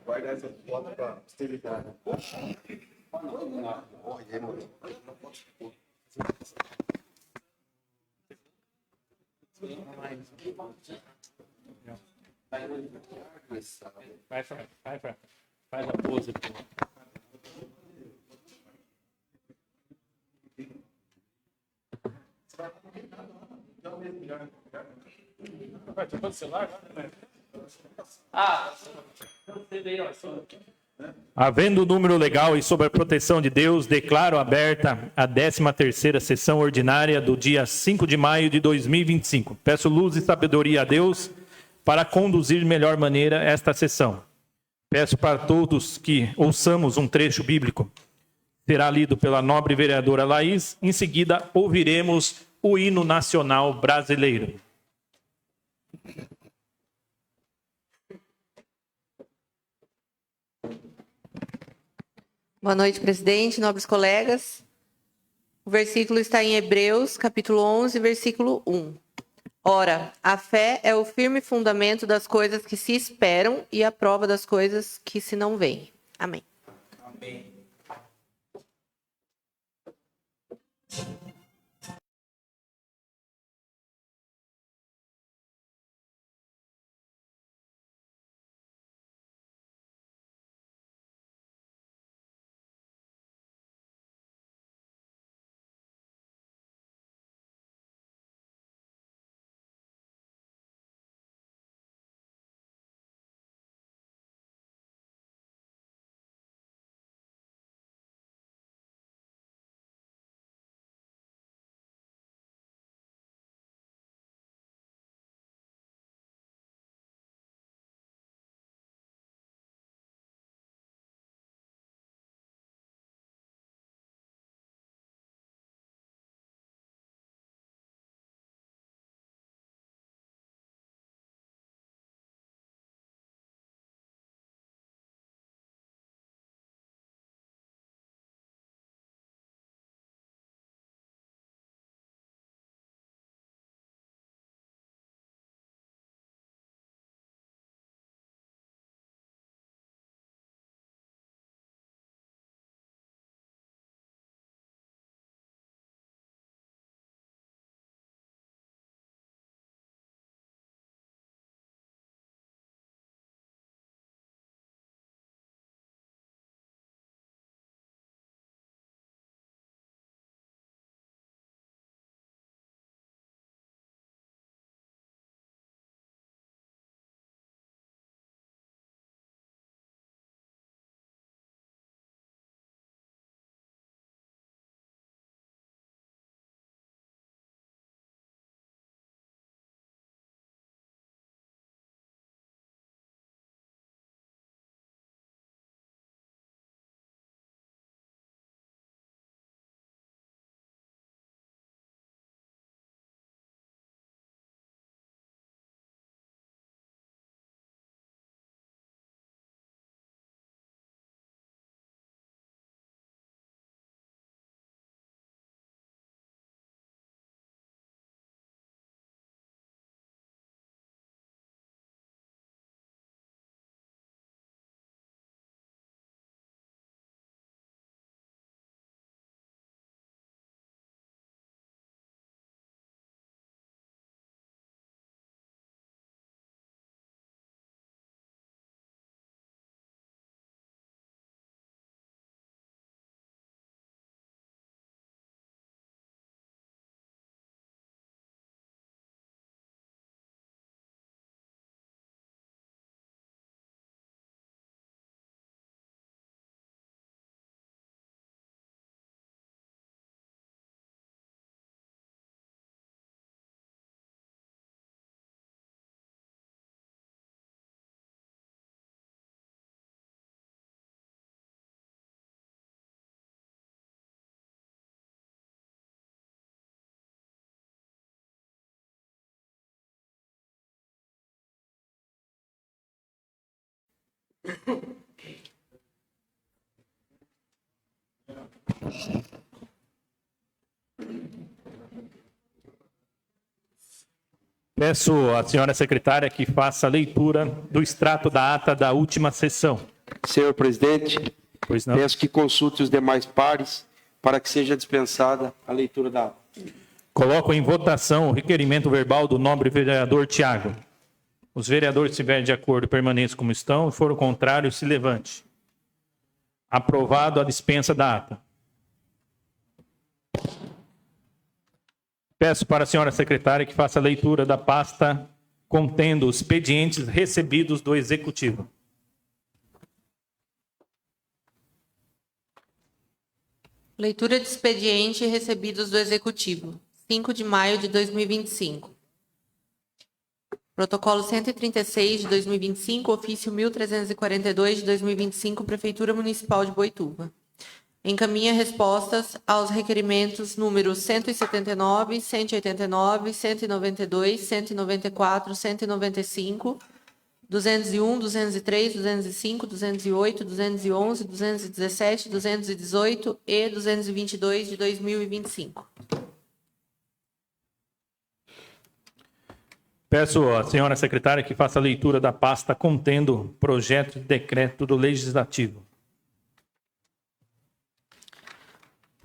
Guarda essa foto pra posteridade. Faz a pose. Vai, tu pode celular? Havendo o número legal e sob a proteção de Deus, declaro aberta a 13ª sessão ordinária do dia 5 de maio de 2025. Peço luz e sabedoria a Deus para conduzir de melhor maneira esta sessão. Peço para todos que ouçamos um trecho bíblico. Será lido pela nobre vereadora Laís. Em seguida, ouviremos o hino nacional brasileiro. Boa noite, presidente, nobres colegas. O versículo está em Hebreus, capítulo 11, versículo 1. Ora, a fé é o firme fundamento das coisas que se esperam e a prova das coisas que se não veem. Amém. Amém. Peço à senhora secretária que faça a leitura do extrato da ata da última sessão. Senhor presidente, Pois não? peço que consulte os demais pares para que seja dispensada a leitura da ata. Coloco em votação o requerimento verbal do nobre vereador Tiago. Os vereadores, se estiverem de acordo, permaneçam como estão. Se for o contrário, se levante. Aprovado a dispensa da ata. Peço para a senhora secretária que faça a leitura da pasta contendo os expedientes recebidos do Executivo. Leitura de expediente recebidos do Executivo. 5 de maio de 2025. Protocolo 136 de 2025, ofício 1342 de 2025, Prefeitura Municipal de Boituva. Encaminha respostas aos requerimentos números 179, 189, 192, 194, 195, 201, 203, 205, 208, 211, 217, 218 e 222 de 2025. Peço à senhora secretária que faça a leitura da pasta contendo projeto de decreto do Legislativo.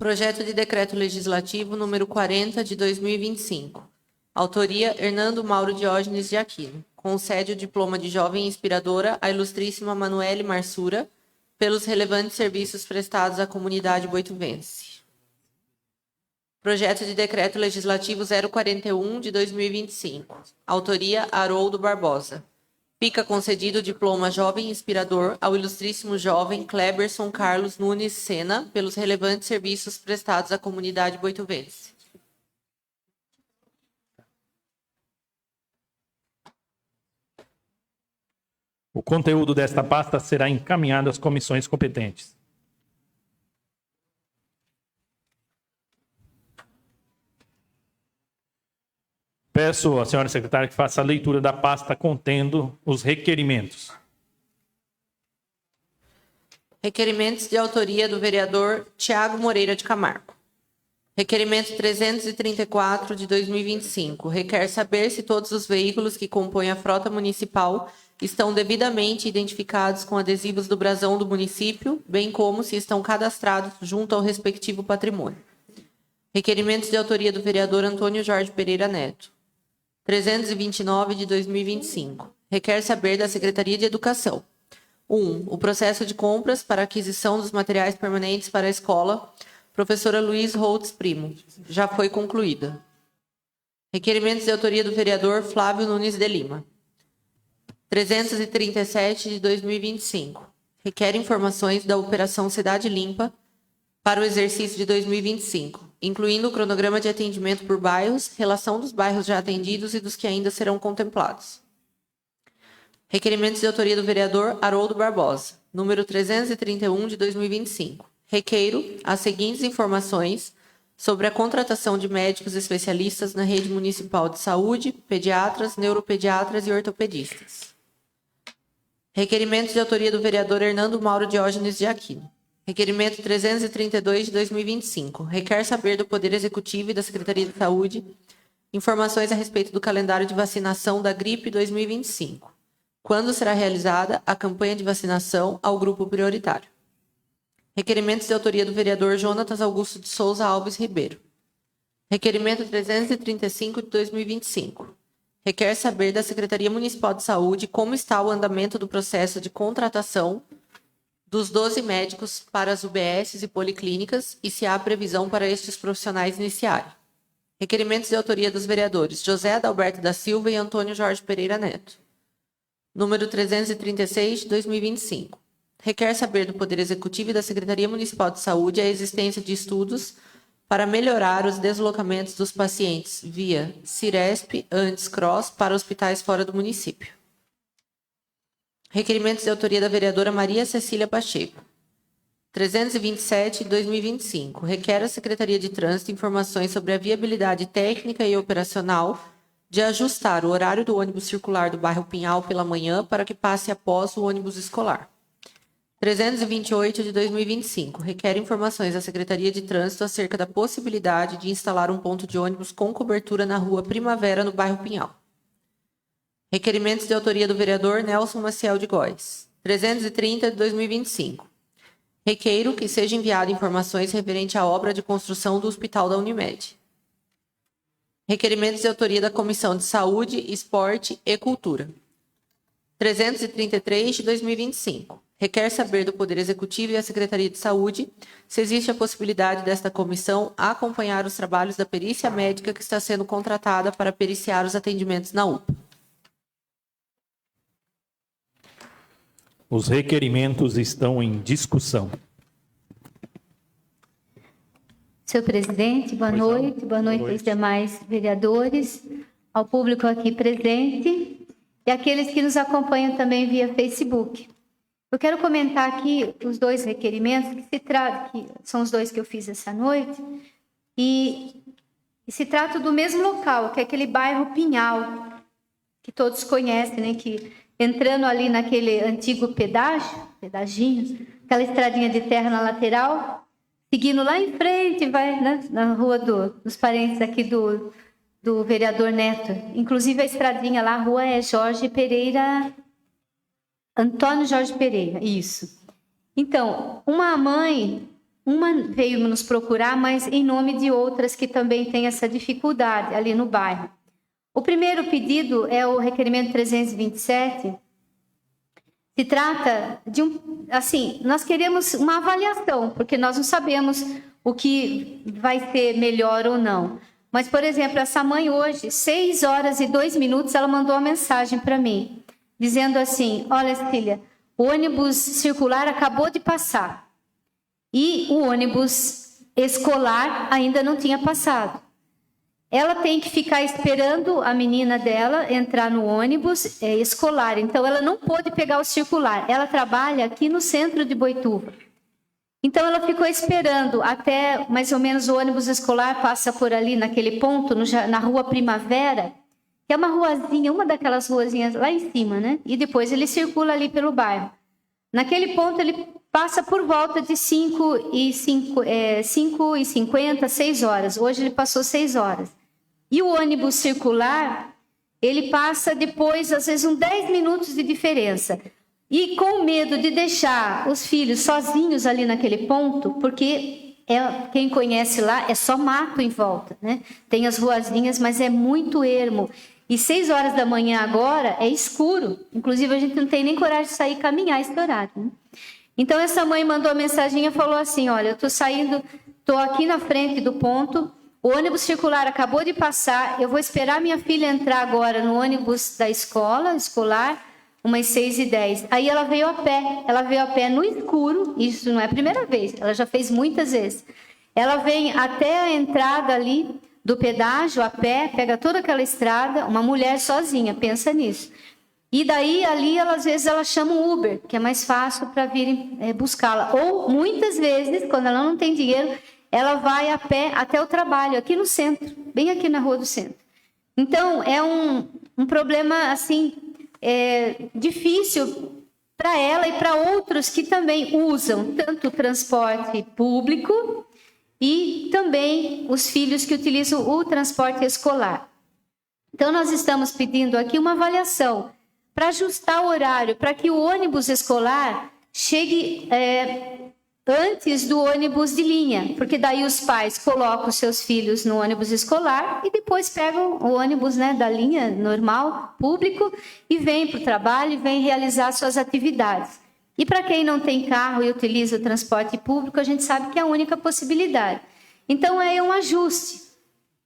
Projeto de Decreto Legislativo número 40 de 2025. Autoria Hernando Mauro Diógenes de Aquino. Concede o diploma de jovem inspiradora à ilustríssima Manuele Marsura pelos relevantes serviços prestados à comunidade boituvense. Projeto de Decreto Legislativo 041 de 2025. Autoria Haroldo Barbosa. Fica concedido o diploma Jovem Inspirador ao ilustríssimo jovem Kleberson Carlos Nunes Sena pelos relevantes serviços prestados à comunidade boituvense. O conteúdo desta pasta será encaminhado às comissões competentes. Peço à senhora secretária que faça a leitura da pasta contendo os requerimentos. Requerimentos de autoria do vereador Tiago Moreira de Camargo. Requerimento 334 de 2025. Requer saber se todos os veículos que compõem a frota municipal estão devidamente identificados com adesivos do brasão do município, bem como se estão cadastrados junto ao respectivo patrimônio. Requerimentos de autoria do vereador Antônio Jorge Pereira Neto. 329 de 2025. Requer saber da Secretaria de Educação. 1. O processo de compras para aquisição dos materiais permanentes para a escola Professora Luiz Holtz Primo. Já foi concluída. Requerimentos de autoria do vereador Flávio Nunes de Lima. 337 de 2025. Requer informações da Operação Cidade Limpa para o exercício de 2025, incluindo o cronograma de atendimento por bairros, relação dos bairros já atendidos e dos que ainda serão contemplados. Requerimentos de autoria do vereador Haroldo Barbosa, número 331 de 2025. Requeiro as seguintes informações sobre a contratação de médicos especialistas na rede municipal de saúde, pediatras, neuropediatras e ortopedistas. Requerimentos de autoria do vereador Hernando Mauro Diógenes de Aquino. Requerimento 332 de 2025. Requer saber do Poder Executivo e da Secretaria de Saúde informações a respeito do calendário de vacinação da gripe 2025. Quando será realizada a campanha de vacinação ao grupo prioritário. Requerimentos de autoria do vereador Jonatas Augusto de Souza Alves Ribeiro. Requerimento 335 de 2025. Requer saber da Secretaria Municipal de Saúde como está o andamento do processo de contratação dos 12 médicos para as UBSs e policlínicas e se há previsão para estes profissionais iniciarem. Requerimentos de autoria dos vereadores José Adalberto da Silva e Antônio Jorge Pereira Neto. Número 336 de 2025. Requer saber do Poder Executivo e da Secretaria Municipal de Saúde a existência de estudos para melhorar os deslocamentos dos pacientes via Ciresp, antes Cross, para hospitais fora do município. Requerimentos de autoria da vereadora Maria Cecília Pacheco. 327 de 2025. Requer à Secretaria de Trânsito informações sobre a viabilidade técnica e operacional de ajustar o horário do ônibus circular do bairro Pinhal pela manhã para que passe após o ônibus escolar. 328 de 2025. Requer informações à Secretaria de Trânsito acerca da possibilidade de instalar um ponto de ônibus com cobertura na rua Primavera, no bairro Pinhal. Requerimentos de autoria do vereador Nelson Maciel de Góes. 330 de 2025. Requeiro que seja enviado informações referente à obra de construção do Hospital da Unimed. Requerimentos de autoria da Comissão de Saúde, Esporte e Cultura. 333 de 2025. Requer saber do Poder Executivo e a Secretaria de Saúde se existe a possibilidade desta comissão acompanhar os trabalhos da perícia médica que está sendo contratada para periciar os atendimentos na UPA. Os requerimentos estão em discussão. Senhor presidente, boa noite. Boa noite aos demais vereadores, ao público aqui presente e aqueles que nos acompanham também via Facebook. Eu quero comentar aqui os dois requerimentos, que são os dois que eu fiz essa noite, e se trata do mesmo local, que é aquele bairro Pinhal, que todos conhecem, né? Que entrando ali naquele antigo pedaginho, aquela estradinha de terra na lateral, seguindo lá em frente, vai, né, na rua dos parentes aqui do vereador Neto. Inclusive a estradinha lá, a rua é Antônio Jorge Pereira, isso. Então, uma veio nos procurar, mas em nome de outras que também têm essa dificuldade ali no bairro. O primeiro pedido é o requerimento 327. Se trata de nós queremos uma avaliação, porque nós não sabemos o que vai ser melhor ou não. Mas, por exemplo, essa mãe hoje, 6h02, ela mandou uma mensagem para mim, dizendo assim: olha, filha, o ônibus circular acabou de passar e o ônibus escolar ainda não tinha passado. Ela tem que ficar esperando a menina dela entrar no ônibus escolar. Então, ela não pôde pegar o circular. Ela trabalha aqui no centro de Boituva. Então, ela ficou esperando até mais ou menos o ônibus escolar passa por ali naquele ponto, na Rua Primavera, que é uma ruazinha, uma daquelas ruazinhas lá em cima, né? E depois ele circula ali pelo bairro. Naquele ponto, ele passa por volta de 5h50, 6 horas. Hoje ele passou 6 horas. E o ônibus circular, ele passa depois, às vezes, 10 minutos de diferença. E com medo de deixar os filhos sozinhos ali naquele ponto, porque quem conhece lá é só mato em volta, né? Tem as ruazinhas, mas é muito ermo. E 6 horas da manhã agora é escuro. Inclusive, a gente não tem nem coragem de sair caminhar esse horário, né? Então, essa mãe mandou uma mensagem e falou assim: olha, eu estou aqui na frente do ponto, o ônibus circular acabou de passar, eu vou esperar minha filha entrar agora no ônibus da escolar, umas 6h10. Aí ela veio a pé no escuro, isso não é a primeira vez, ela já fez muitas vezes. Ela vem até a entrada ali do pedágio a pé, pega toda aquela estrada, uma mulher sozinha, pensa nisso. E daí, ali, às vezes, ela chama um Uber, que é mais fácil para virem buscá-la. Ou, muitas vezes, quando ela não tem dinheiro, ela vai a pé até o trabalho, aqui no centro, bem aqui na rua do centro. Então, é um problema, assim, difícil para ela e para outros que também usam tanto o transporte público e também os filhos que utilizam o transporte escolar. Então, nós estamos pedindo aqui uma avaliação para ajustar o horário, para que o ônibus escolar chegue antes do ônibus de linha, porque daí os pais colocam os seus filhos no ônibus escolar e depois pegam o ônibus, né, da linha normal, público, e vêm para o trabalho e vêm realizar suas atividades. E para quem não tem carro e utiliza o transporte público, a gente sabe que é a única possibilidade. Então, é um ajuste.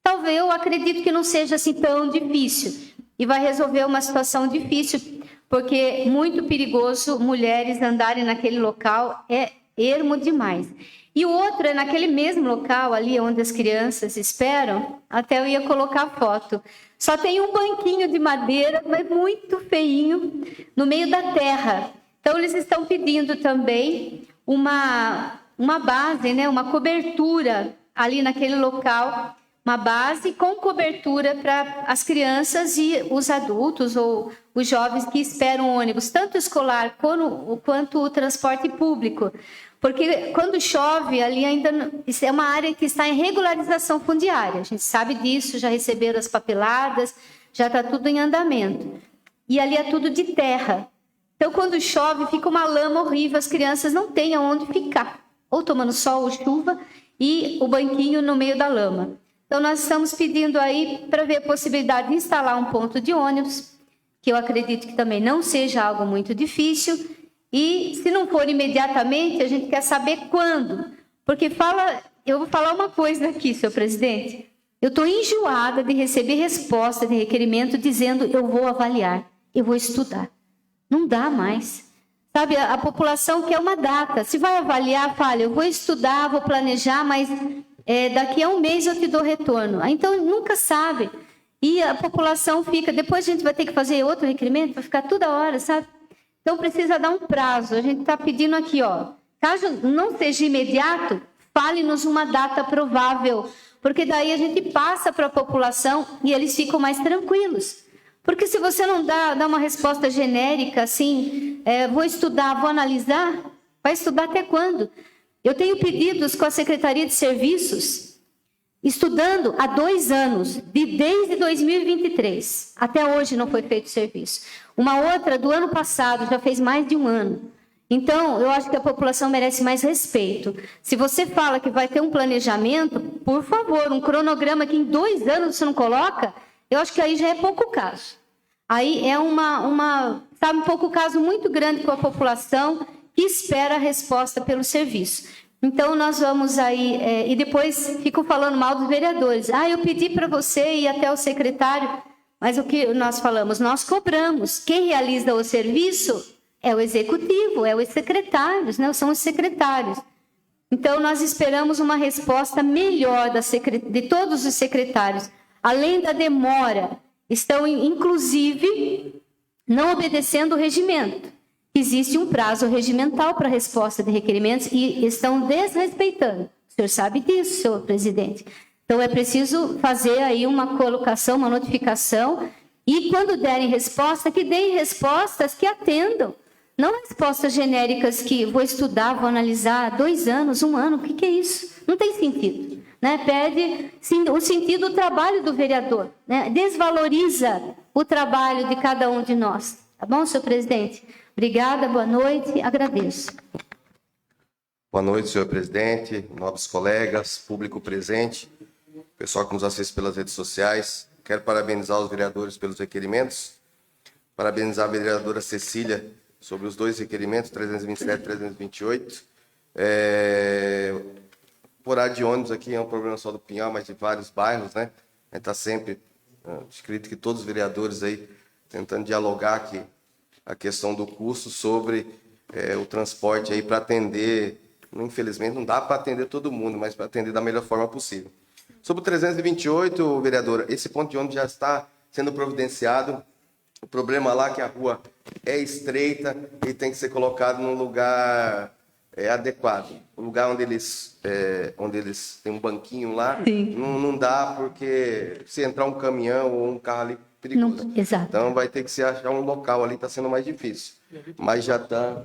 Talvez eu acredito que não seja assim tão difícil e vai resolver uma situação difícil, porque é muito perigoso mulheres andarem naquele local, é ermo demais. E o outro é naquele mesmo local ali onde as crianças esperam, até eu ia colocar foto. Só tem um banquinho de madeira, mas muito feinho, no meio da terra. Então, eles estão pedindo também uma base, né, uma cobertura ali naquele local, uma base com cobertura para as crianças e os adultos ou os jovens que esperam o ônibus, tanto escolar quanto o transporte público. Porque quando chove, ali ainda isso é uma área que está em regularização fundiária. A gente sabe disso, já receberam as papeladas, já está tudo em andamento. e ali é tudo de terra. Então, quando chove, fica uma lama horrível, as crianças não têm aonde ficar, ou tomando sol ou chuva, e o banquinho no meio da lama. Então, nós estamos pedindo aí para ver a possibilidade de instalar um ponto de ônibus, que eu acredito que também não seja algo muito difícil, e se não for imediatamente, a gente quer saber quando. Porque eu vou falar uma coisa aqui, senhor presidente. Eu estou enjoada de receber resposta de requerimento dizendo eu vou avaliar, eu vou estudar. Não dá mais. Sabe, a população quer uma data. Se vai avaliar, fala, eu vou estudar, vou planejar, mas daqui a um mês eu te dou retorno. Então, nunca sabe. E a população fica... Depois a gente vai ter que fazer outro requerimento, vai ficar toda hora, sabe? Então, precisa dar um prazo. A gente está pedindo aqui, ó. Caso não seja imediato, fale-nos uma data provável. Porque daí a gente passa para a população e eles ficam mais tranquilos. Porque se você não dá uma resposta genérica, assim, vou estudar, vou analisar, vai estudar até quando? Eu tenho pedidos com a Secretaria de Serviços, estudando há 2 anos, desde 2023. Até hoje não foi feito serviço. Uma outra do ano passado, já fez mais de 1 ano. Então, eu acho que a população merece mais respeito. Se você fala que vai ter um planejamento, por favor, um cronograma que em 2 anos você não coloca... Eu acho que aí já é pouco caso. Aí é um pouco caso muito grande com a população que espera a resposta pelo serviço. Então, nós vamos aí... e depois ficam falando mal dos vereadores. Eu pedi para você ir até o secretário, mas o que nós falamos? Nós cobramos. Quem realiza o serviço é o executivo, é os secretários, né? São os secretários. Então, nós esperamos uma resposta melhor de todos os secretários. Além da demora, estão, inclusive, não obedecendo o regimento. Existe um prazo regimental para a resposta de requerimentos e estão desrespeitando. O senhor sabe disso, senhor presidente. Então, é preciso fazer aí uma colocação, uma notificação, e quando derem resposta, que deem respostas que atendam. Não respostas genéricas que vou estudar, vou analisar 2 anos, 1 ano, o que é isso? Não tem sentido. Né? Perde o sentido do trabalho do vereador, né? Desvaloriza o trabalho de cada um de nós. Tá bom, senhor presidente? Obrigada, boa noite, agradeço. Boa noite, senhor presidente, nobres colegas, público presente, pessoal que nos assiste pelas redes sociais. Quero parabenizar os vereadores pelos requerimentos, parabenizar a vereadora Cecília sobre os 2 requerimentos, 327 e 328. O horário de ônibus aqui é um problema só do Pinhal, mas de vários bairros, né? A gente está sempre, escrito que todos os vereadores aí tentando dialogar aqui a questão do custo sobre o transporte aí para atender. Infelizmente não dá para atender todo mundo, mas para atender da melhor forma possível. Sobre o 328, vereadora, esse ponto de ônibus já está sendo providenciado. O problema lá é que a rua é estreita e tem que ser colocado num lugar adequado. O lugar onde eles têm um banquinho lá, não dá, porque se entrar um caminhão ou um carro ali, perigoso. Exato. Então vai ter que se achar um local ali, está sendo mais difícil. Mas já está...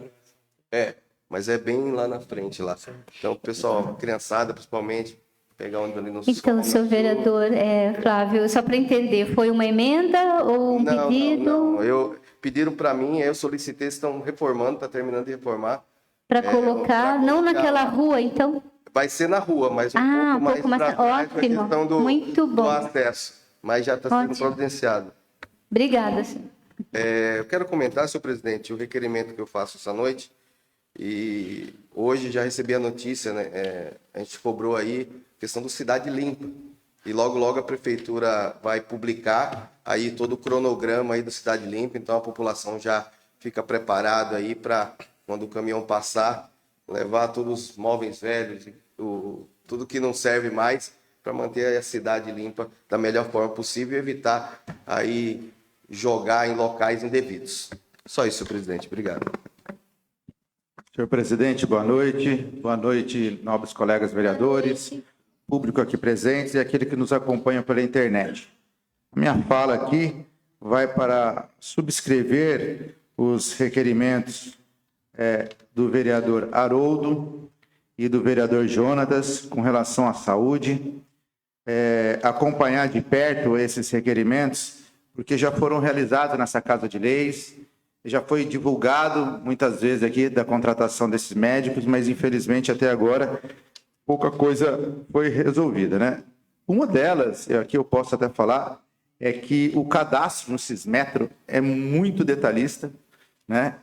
mas é bem lá na frente, lá. Então, pessoal, criançada, principalmente, pegar onde ali no... Então, senhor vereador Flávio, só para entender, foi uma emenda ou um pedido? Não. Pediram para mim, eu solicitei, estão reformando, está terminando de reformar. Para colocar, não naquela rua, então? Vai ser na rua, mas um pouco mais para trás, ótimo, questão muito bom. do acesso. Mas já está sendo providenciado. Obrigada, senhor. Eu quero comentar, senhor presidente, o requerimento que eu faço essa noite. E hoje já recebi a notícia, né? A gente cobrou aí a questão do Cidade Limpa. E logo a prefeitura vai publicar aí todo o cronograma aí do Cidade Limpa. Então a população já fica preparada aí para, quando o caminhão passar, levar todos os móveis velhos, tudo que não serve mais, para manter a cidade limpa da melhor forma possível e evitar aí jogar em locais indevidos. Só isso, senhor presidente. Obrigado. Senhor presidente, boa noite. Boa noite, nobres colegas vereadores, público aqui presente e aquele que nos acompanha pela internet. A minha fala aqui vai para subscrever os requerimentos do vereador Haroldo e do vereador Jonatas com relação à saúde, acompanhar de perto esses requerimentos, porque já foram realizados nessa Casa de Leis, já foi divulgado muitas vezes aqui da contratação desses médicos, mas infelizmente até agora pouca coisa foi resolvida, né? Uma delas, aqui eu posso até falar, é que o cadastro no Sismetro é muito detalhista, né?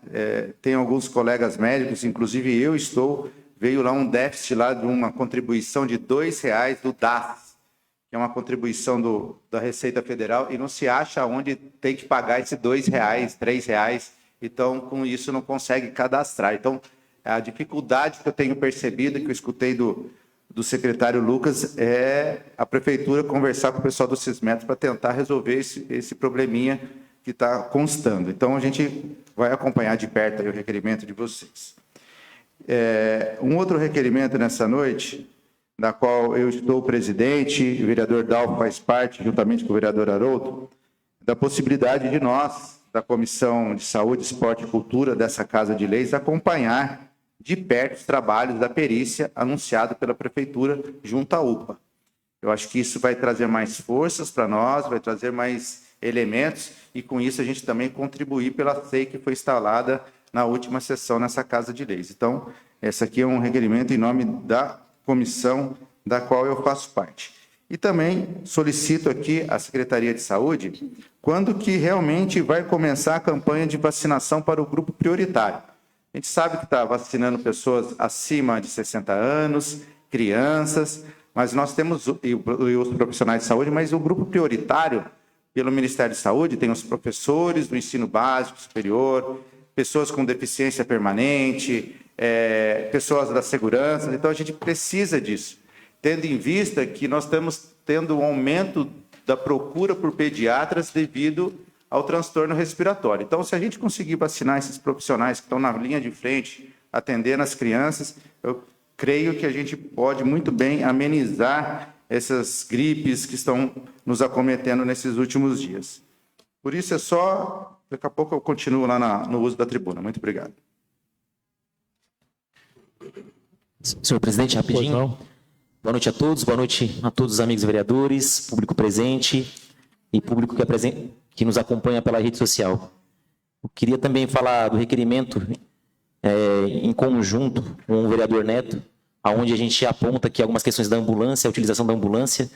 Tem alguns colegas médicos, inclusive veio lá um déficit lá de uma contribuição de R$2 do DAS, que é uma contribuição da Receita Federal, e não se acha onde tem que pagar esse R$2, R$3, então com isso não consegue cadastrar. Então, a dificuldade que eu tenho percebido, que eu escutei do secretário Lucas, é a prefeitura conversar com o pessoal do Sismetro para tentar resolver esse probleminha que está constando. Então, a gente vai acompanhar de perto aí o requerimento de vocês. Um outro requerimento nessa noite, da qual eu estou presidente, o vereador Dalvo faz parte, juntamente com o vereador Haroldo, da possibilidade de nós, da Comissão de Saúde, Esporte e Cultura dessa Casa de Leis, acompanhar de perto os trabalhos da perícia anunciado pela Prefeitura junto à UPA. Eu acho que isso vai trazer mais forças para nós, vai trazer mais elementos, e com isso a gente também contribuir pela SEI que foi instalada na última sessão nessa Casa de Leis. Então, esse aqui é um requerimento em nome da comissão da qual eu faço parte. E também solicito aqui à Secretaria de Saúde quando que realmente vai começar a campanha de vacinação para o grupo prioritário. A gente sabe que está vacinando pessoas acima de 60 anos, crianças, mas nós temos e os profissionais de saúde, mas o grupo prioritário pelo Ministério de Saúde tem os professores do ensino básico, superior, pessoas com deficiência permanente, pessoas da segurança. Então, a gente precisa disso, tendo em vista que nós estamos tendo um aumento da procura por pediatras devido ao transtorno respiratório. Então, se a gente conseguir vacinar esses profissionais que estão na linha de frente, atendendo as crianças, eu creio que a gente pode muito bem amenizar essas gripes que estão nos acometendo nesses últimos dias. Por isso é só... Daqui a pouco eu continuo lá no uso da tribuna. Muito obrigado. Senhor presidente, rapidinho. Boa noite a todos os amigos vereadores, público presente e público que nos acompanha pela rede social. Eu queria também falar do requerimento em conjunto com o vereador Neto, onde a gente aponta aqui algumas questões da ambulância, a utilização da ambulância,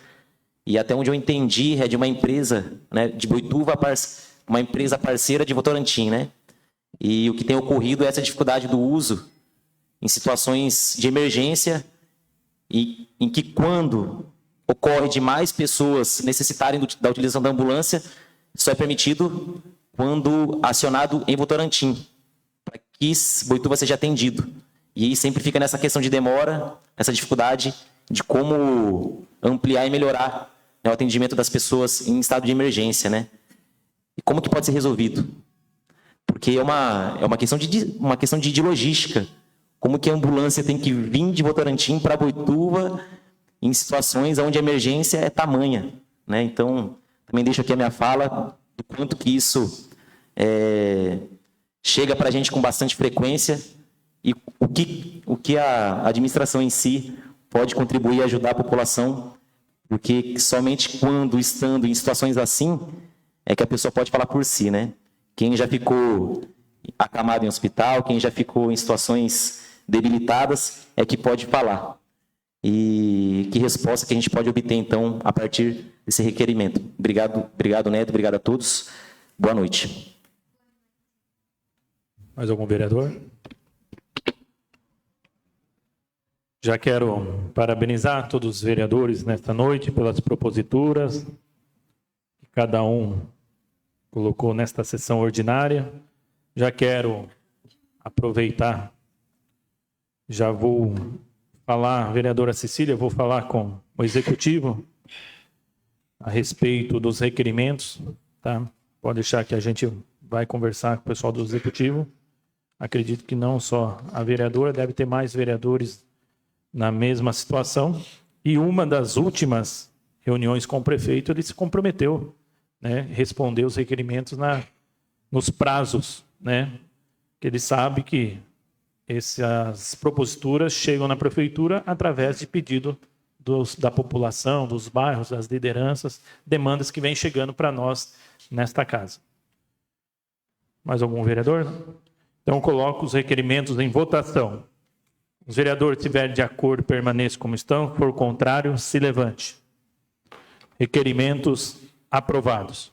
e até onde eu entendi é de uma empresa, né, de Boituva, uma empresa parceira de Votorantim, né? E o que tem ocorrido é essa dificuldade do uso em situações de emergência e em que, quando ocorre de mais pessoas necessitarem da utilização da ambulância, só é permitido quando acionado em Votorantim, para que Boituva seja atendido. E aí sempre fica nessa questão de demora, essa dificuldade de como ampliar e melhorar, né, o atendimento das pessoas em estado de emergência, né? E como que pode ser resolvido? Porque é uma questão de logística. Como que a ambulância tem que vir de Votorantim para Boituva em situações onde a emergência é tamanha, né? Então, também deixo aqui a minha fala do quanto que isso chega para a gente com bastante frequência e o que a administração em si pode contribuir e ajudar a população, porque somente quando estando em situações assim é que a pessoa pode falar por si, né? Quem já ficou acamado em hospital, quem já ficou em situações debilitadas, é que pode falar. E que resposta que a gente pode obter, então, a partir desse requerimento. Obrigado, Neto, obrigado a todos. Boa noite. Mais algum vereador? Já quero parabenizar todos os vereadores nesta noite pelas proposituras que cada um colocou nesta sessão ordinária. Já quero aproveitar, já vou falar, vereadora Cecília, vou falar com o executivo a respeito dos requerimentos, tá? Pode deixar que a gente vai conversar com o pessoal do executivo. Acredito que não só a vereadora, deve ter mais vereadores na mesma situação. E uma das últimas reuniões com o prefeito, ele se comprometeu, né, responder os requerimentos nos prazos, né? Que ele sabe que essas proposituras chegam na prefeitura através de pedido da população, dos bairros, das lideranças, demandas que vêm chegando para nós nesta casa. Mais algum vereador? Então, coloco os requerimentos em votação. Os vereadores estiverem de acordo, permaneçam como estão. For contrário, se levante. Requerimentos aprovados.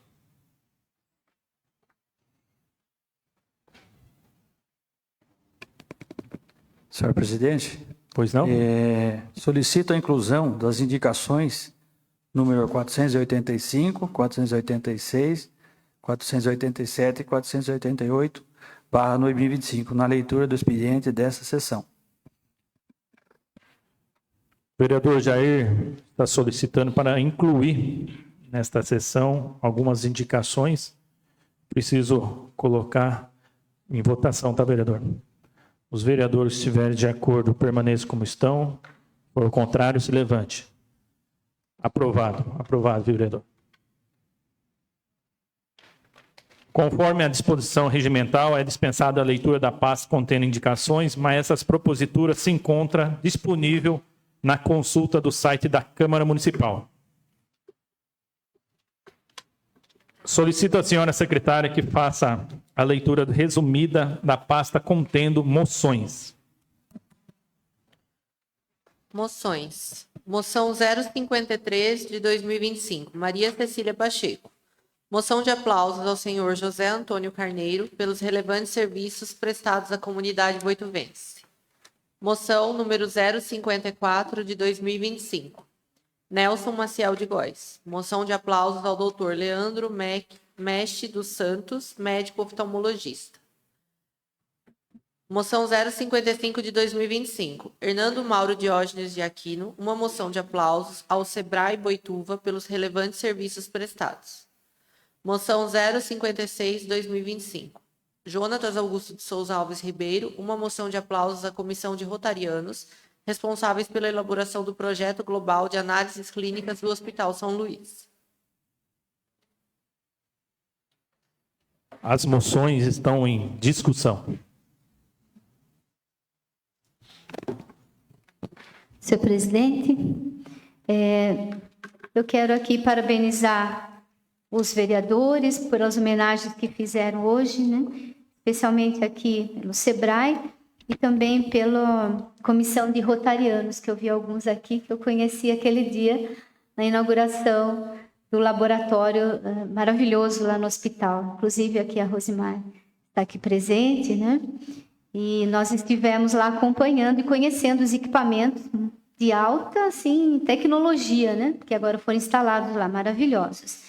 Senhor presidente, Pois não? solicito a inclusão das indicações número 485, 486, 487 e 488/2025 na leitura do expediente desta sessão. O vereador Jair está solicitando para incluir nesta sessão algumas indicações. Preciso colocar em votação, tá, vereador? Os vereadores que estiverem de acordo, permaneçam como estão. Por contrário, se levante. Aprovado. Aprovado, vereador. Conforme a disposição regimental, é dispensada a leitura da pasta contendo indicações, mas essas proposituras se encontram disponível na consulta do site da Câmara Municipal. Solicito à senhora secretária que faça a leitura resumida da pasta contendo moções. Moções. Moção 053 de 2025, Maria Cecília Pacheco. Moção de aplausos ao senhor José Antônio Carneiro pelos relevantes serviços prestados à comunidade boituvense. Moção número 054 de 2025, Nelson Maciel de Góes. Moção de aplausos ao doutor Leandro Mestre dos Santos, médico oftalmologista. Moção 055 de 2025, Hernando Mauro Diógenes de Aquino. Uma moção de aplausos ao Sebrae Boituva pelos relevantes serviços prestados. Moção 056 de 2025, Jonatas Augusto de Souza Alves Ribeiro. Uma moção de aplausos à Comissão de Rotarianos, responsáveis pela elaboração do projeto global de análises clínicas do Hospital São Luís. As moções estão em discussão. Senhor presidente, eu quero aqui parabenizar os vereadores por as homenagens que fizeram hoje, né? Especialmente aqui no Sebrae e também pela Comissão de Rotarianos, que eu vi alguns aqui que eu conheci aquele dia na inauguração do laboratório maravilhoso lá no hospital. Inclusive aqui a Rosimar está aqui presente, né? E nós estivemos lá acompanhando e conhecendo os equipamentos de alta, assim, tecnologia, né? Que agora foram instalados lá, maravilhosos.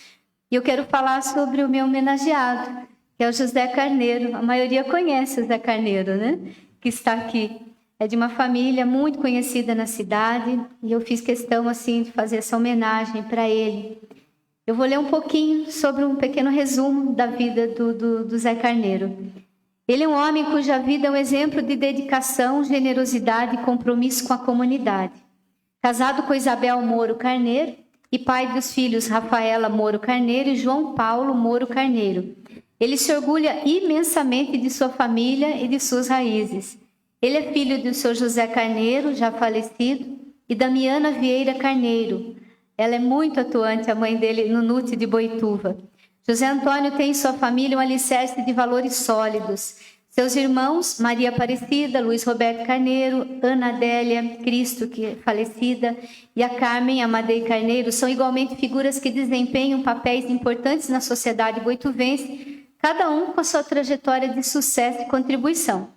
E eu quero falar sobre o meu homenageado, que é o José Carneiro. A maioria conhece o José Carneiro, né? Que está aqui. É de uma família muito conhecida na cidade e eu fiz questão, assim, de fazer essa homenagem para ele. Eu vou ler um pouquinho sobre um pequeno resumo da vida do Zé Carneiro. Ele é um homem cuja vida é um exemplo de dedicação, generosidade e compromisso com a comunidade. Casado com Isabel Moro Carneiro e pai dos filhos Rafaela Moro Carneiro e João Paulo Moro Carneiro. Ele se orgulha imensamente de sua família e de suas raízes. Ele é filho do seu José Carneiro, já falecido, e Damiana Vieira Carneiro. Ela é muito atuante, a mãe dele, no NUT de Boituva. José Antônio tem em sua família um alicerce de valores sólidos. Seus irmãos, Maria Aparecida, Luiz Roberto Carneiro, Ana Adélia Cristo, que é falecida, e a Carmen Amadei Carneiro, são igualmente figuras que desempenham papéis importantes na sociedade boituvense, cada um com a sua trajetória de sucesso e contribuição.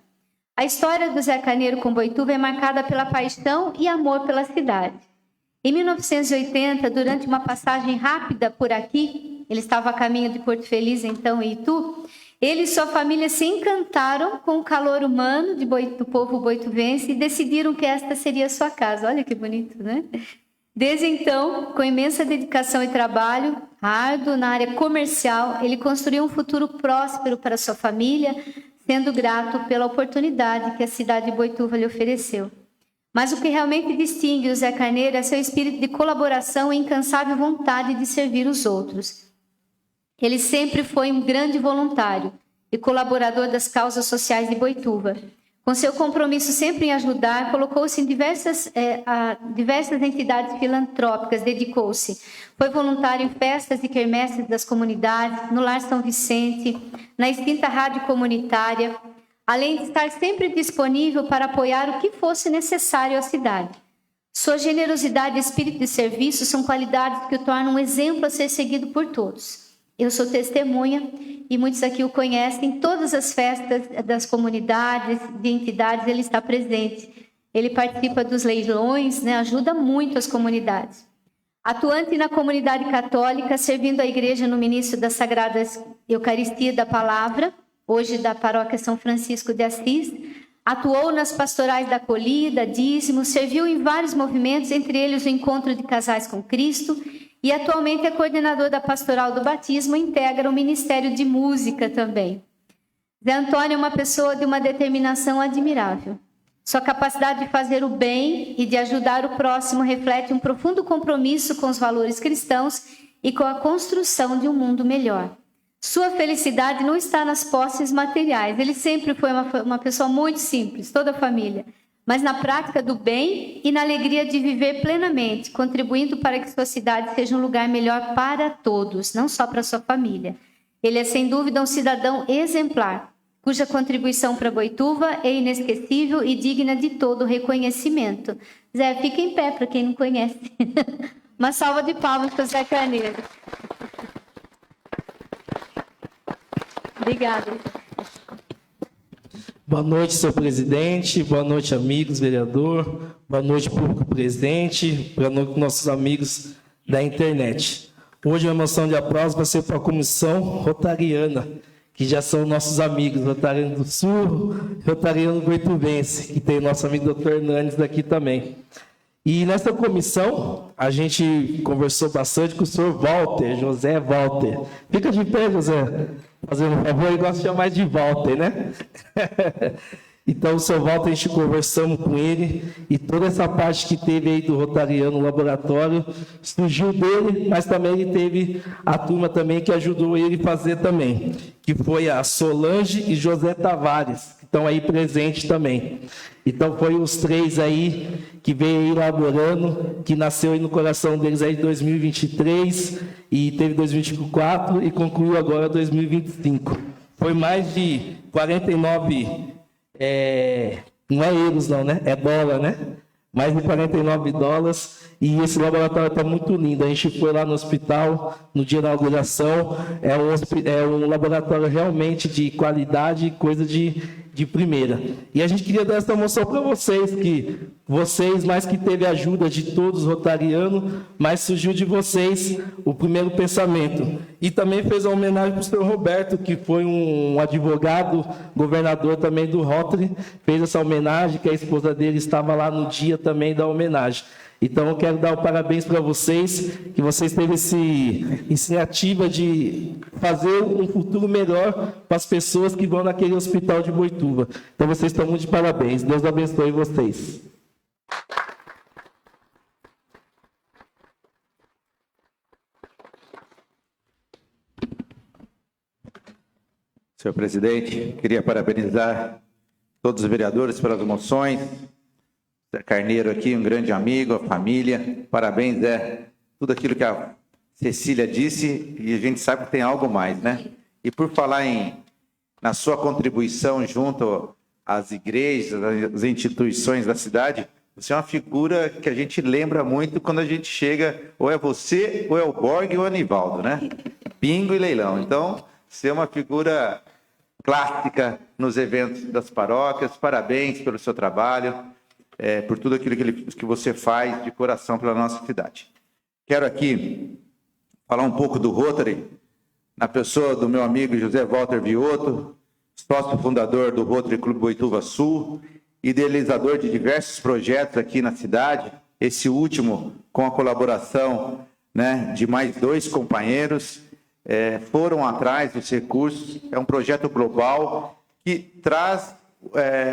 A história do Zé Carneiro com Boituva é marcada pela paixão e amor pela cidade. Em 1980, durante uma passagem rápida por aqui, ele estava a caminho de Porto Feliz, então, em Itu, ele e sua família se encantaram com o calor humano do povo boituvense e decidiram que esta seria a sua casa. Olha que bonito, né? Desde então, com imensa dedicação e trabalho árduo na área comercial, ele construiu um futuro próspero para sua família, sendo grato pela oportunidade que a cidade de Boituva lhe ofereceu. Mas o que realmente distingue o Zé Carneiro é seu espírito de colaboração e incansável vontade de servir os outros. Ele sempre foi um grande voluntário e colaborador das causas sociais de Boituva. Com seu compromisso sempre em ajudar, colocou-se em diversas entidades filantrópicas, dedicou-se. Foi voluntário em festas e quermesses das comunidades, no Lar São Vicente, na extinta rádio comunitária, além de estar sempre disponível para apoiar o que fosse necessário à cidade. Sua generosidade e espírito de serviço são qualidades que o tornam um exemplo a ser seguido por todos. Eu sou testemunha, e muitos aqui o conhecem, em todas as festas das comunidades, de entidades, ele está presente. Ele participa dos leilões, né, ajuda muito as comunidades. Atuante na comunidade católica, servindo a igreja no ministro da Sagrada Eucaristia da Palavra, hoje da paróquia São Francisco de Assis, atuou nas pastorais da acolhida, dízimo, serviu em vários movimentos, entre eles o Encontro de Casais com Cristo, e atualmente é coordenador da Pastoral do Batismo e integra o Ministério de Música também. Zé Antônio é uma pessoa de uma determinação admirável. Sua capacidade de fazer o bem e de ajudar o próximo reflete um profundo compromisso com os valores cristãos e com a construção de um mundo melhor. Sua felicidade não está nas posses materiais. Ele sempre foi uma pessoa muito simples, toda a família, mas na prática do bem e na alegria de viver plenamente, contribuindo para que sua cidade seja um lugar melhor para todos, não só para sua família. Ele é, sem dúvida, um cidadão exemplar, cuja contribuição para Boituva é inesquecível e digna de todo reconhecimento. Zé, fica em pé para quem não conhece. Uma salva de palmas para o Zé Carneiro. Obrigada. Boa noite, senhor presidente. Boa noite, amigos, vereador. Boa noite, público presente. Boa noite, nossos amigos da internet. Hoje a moção de aplauso vai ser para a comissão rotariana, que já são nossos amigos, Rotariano do Sul, Rotariano Boituvense, que tem nosso amigo doutor Hernandes aqui também. E nessa comissão, a gente conversou bastante com o senhor Walter, José Walter. Fica de pé, José, fazendo um favor, ele gosta de chamar de Walter, né? Então, o senhor Walter, a gente conversamos com ele, e toda essa parte que teve aí do Rotariano Laboratório, surgiu dele, mas também ele teve a turma também que ajudou ele a fazer também, que foi a Solange e José Tavares, que estão aí presentes também. Então, foi os três aí que veio aí elaborando, que nasceu aí no coração deles aí em 2023, e teve 2024, e concluiu agora 2025. Foi mais de 49... não é euros não, né? É dólar, né? Mais de 49 dólares. E esse laboratório está muito lindo. A gente foi lá no hospital no dia da inauguração. É um laboratório realmente de qualidade, coisa de primeira. E a gente queria dar essa moção para vocês, que vocês, mais que teve a ajuda de todos os rotarianos, mas surgiu de vocês o primeiro pensamento. E também fez uma homenagem para o senhor Roberto, que foi um advogado, governador também do Rotary, fez essa homenagem, que a esposa dele estava lá no dia também da homenagem. Então, eu quero dar o parabéns para vocês, que vocês teve essa iniciativa de fazer um futuro melhor para as pessoas que vão naquele hospital de Boituva. Então, vocês estão muito de parabéns. Deus abençoe vocês. Senhor presidente, queria parabenizar todos os vereadores pelas moções. Zé Carneiro aqui, um grande amigo, a família. Parabéns, Zé. Tudo aquilo que a Cecília disse, e a gente sabe que tem algo mais, né? E por falar na sua contribuição junto às igrejas, às instituições da cidade, você é uma figura que a gente lembra muito quando a gente chega, ou é você, ou é o Borg, ou é o Anivaldo, né? Bingo e leilão. Então, você é uma figura clássica nos eventos das paróquias. Parabéns pelo seu trabalho. Por tudo aquilo que você faz de coração pela nossa cidade. Quero aqui falar um pouco do Rotary, na pessoa do meu amigo José Walter Viotto, sócio fundador do Rotary Clube Boituva Sul, idealizador de diversos projetos aqui na cidade, esse último com a colaboração, né, de mais 2 companheiros, foram atrás dos recursos. É um projeto global que traz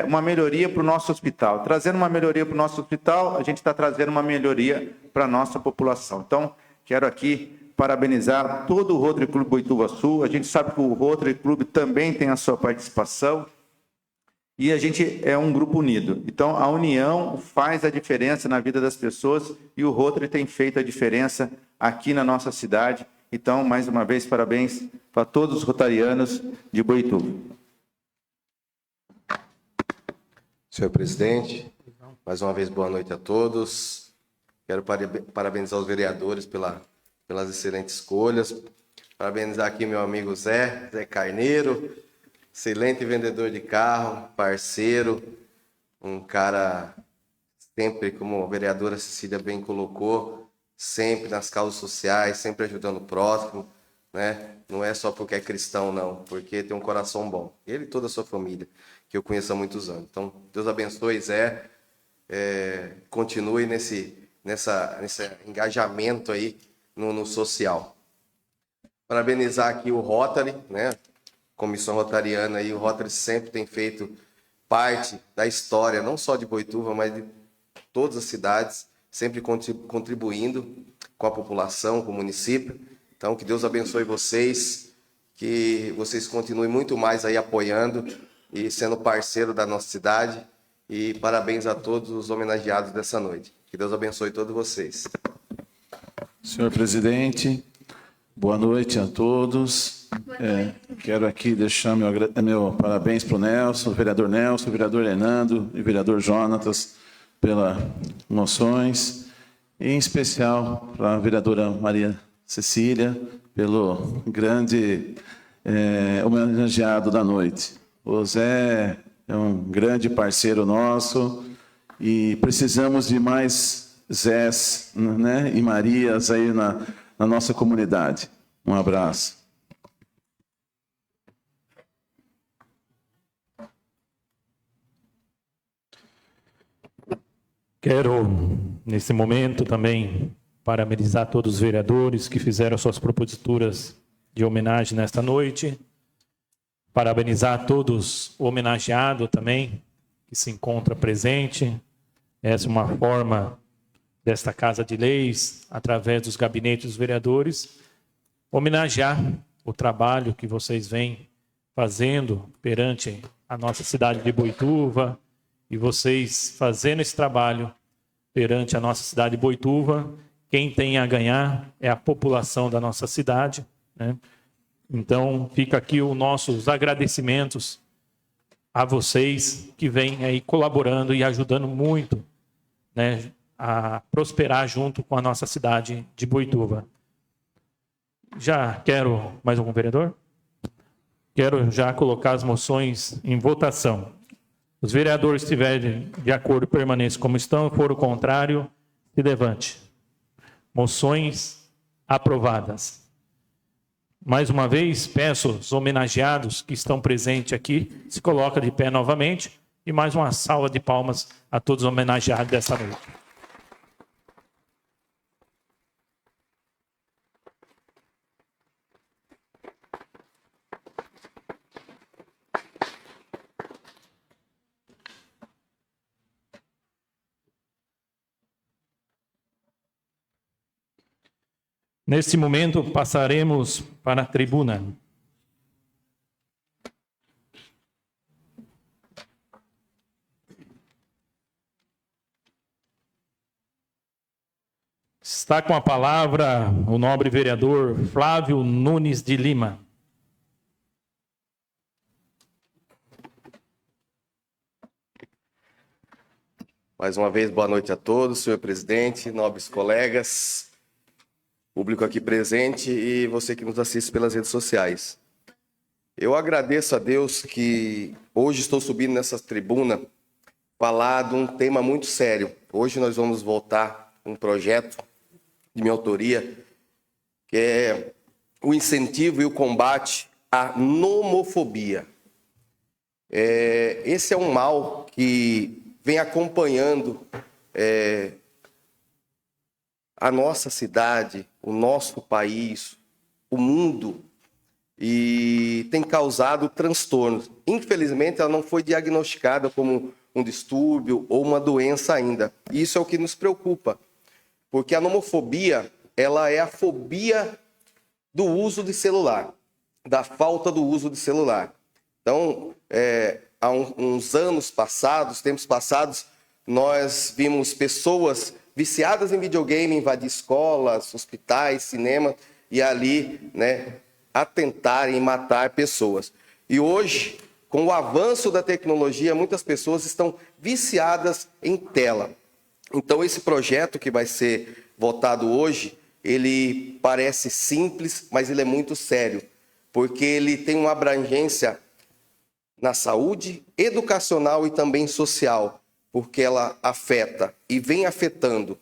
uma melhoria para o nosso hospital. Trazendo uma melhoria para o nosso hospital, a gente está trazendo uma melhoria para a nossa população. Então, quero aqui parabenizar todo o Rotary Clube Boituva Sul. A gente sabe que o Rotary Clube também tem a sua participação. e a gente é um grupo unido. Então, a união faz a diferença na vida das pessoas e o Rotary tem feito a diferença aqui na nossa cidade. Então, mais uma vez, parabéns para todos os rotarianos de Boituva. Senhor presidente, mais uma vez boa noite a todos. Quero parabenizar os vereadores pelas excelentes escolhas. Parabenizar aqui meu amigo Zé Carneiro, excelente vendedor de carro, parceiro, um cara sempre, como a vereadora Cecília bem colocou, sempre nas causas sociais, sempre ajudando o próximo, né? Não é só porque é cristão, não, porque tem um coração bom. Ele e toda a sua família, que eu conheço há muitos anos. Então, Deus abençoe, Zé. Continue nesse engajamento aí no social. Parabenizar aqui o Rotary, né? Comissão Rotariana aí, o Rotary sempre tem feito parte da história, não só de Boituva, mas de todas as cidades, sempre contribuindo com a população, com o município. Então, que Deus abençoe vocês, que vocês continuem muito mais aí apoiando e sendo parceiro da nossa cidade. E parabéns a todos os homenageados dessa noite. Que Deus abençoe todos vocês. Senhor presidente, boa noite a todos. Quero aqui deixar meu parabéns para o Nelson, vereador Hernando e vereador Jonatas pelas moções, e em especial para a vereadora Maria Cecília, pelo grande homenageado da noite. O Zé é um grande parceiro nosso e precisamos de mais Zés, né, e Marias aí na nossa comunidade. Um abraço. Quero, nesse momento, também parabenizar todos os vereadores que fizeram suas proposituras de homenagem nesta noite. Parabenizar todos o homenageado também, que se encontra presente. Essa é uma forma desta Casa de Leis, através dos gabinetes dos vereadores, homenagear o trabalho que vocês vêm fazendo perante a nossa cidade de Boituva, e vocês fazendo esse trabalho perante a nossa cidade de Boituva, quem tem a ganhar é a população da nossa cidade, né? Então, fica aqui os nossos agradecimentos a vocês que vêm aí colaborando e ajudando muito, né, a prosperar junto com a nossa cidade de Boituva. Já quero mais algum vereador? Quero já colocar as moções em votação. Os vereadores que estiverem de acordo permaneçam como estão, for o contrário, se levante. Moções aprovadas. Mais uma vez, peço aos homenageados que estão presentes aqui, se coloca de pé novamente, e mais uma salva de palmas a todos os homenageados dessa noite. Neste momento, passaremos para a tribuna. Está com a palavra o nobre vereador Flávio Nunes de Lima. Mais uma vez, boa noite a todos, senhor presidente, nobres colegas, público aqui presente e você que nos assiste pelas redes sociais. Eu agradeço a Deus que hoje estou subindo nessa tribuna falar de um tema muito sério. Hoje nós vamos votar um projeto de minha autoria, que é o incentivo e o combate à nomofobia. Esse é um mal que vem acompanhando a nossa cidade, o nosso país, o mundo, e tem causado transtornos. Infelizmente, ela não foi diagnosticada como um distúrbio ou uma doença ainda. E isso é o que nos preocupa, porque a nomofobia, ela é a fobia do uso de celular, da falta do uso de celular. Então, há uns anos passados, tempos passados, nós vimos pessoas viciadas em videogame invadir escolas, hospitais, cinema e ali, né, atentarem e matar pessoas. E hoje, com o avanço da tecnologia, muitas pessoas estão viciadas em tela. Então, esse projeto que vai ser votado hoje, ele parece simples, mas ele é muito sério, porque ele tem uma abrangência na saúde, educacional e também social, porque ela afeta e vem afetando,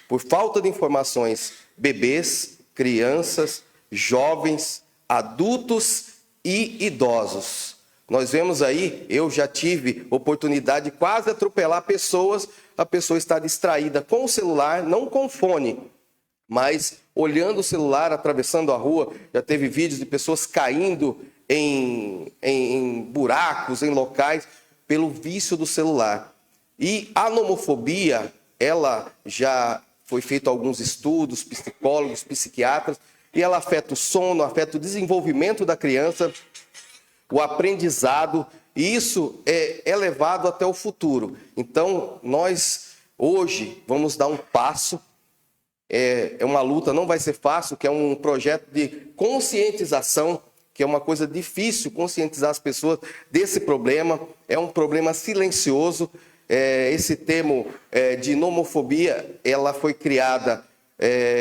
por falta de informações, bebês, crianças, jovens, adultos e idosos. Nós vemos aí, eu já tive oportunidade de quase atropelar pessoas, a pessoa está distraída com o celular, não com fone, mas olhando o celular, atravessando a rua. Já teve vídeos de pessoas caindo em buracos, em locais, pelo vício do celular. E a nomofobia, ela já foi feito alguns estudos, psicólogos, psiquiatras, e ela afeta o sono, afeta o desenvolvimento da criança, o aprendizado, e isso é levado até o futuro. Então, nós hoje vamos dar um passo, é uma luta, não vai ser fácil, que é um projeto de conscientização, que é uma coisa difícil conscientizar as pessoas desse problema, é um problema silencioso. Esse termo de nomofobia, ela foi criada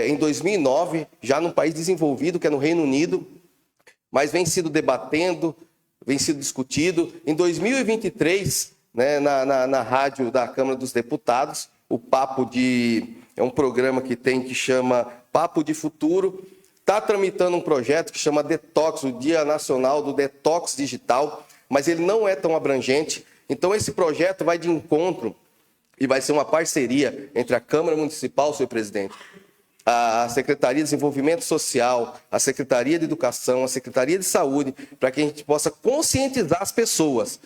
em 2009, já num país desenvolvido, que é no Reino Unido, mas vem sido debatendo, vem sido discutido. Em 2023, né, na rádio da Câmara dos Deputados, é um programa que chama Papo de Futuro, está tramitando um projeto que chama Detox, o Dia Nacional do Detox Digital, mas ele não é tão abrangente. Então, esse projeto vai de encontro e vai ser uma parceria entre a Câmara Municipal, senhor presidente, a Secretaria de Desenvolvimento Social, a Secretaria de Educação, a Secretaria de Saúde, para que a gente possa conscientizar as pessoas,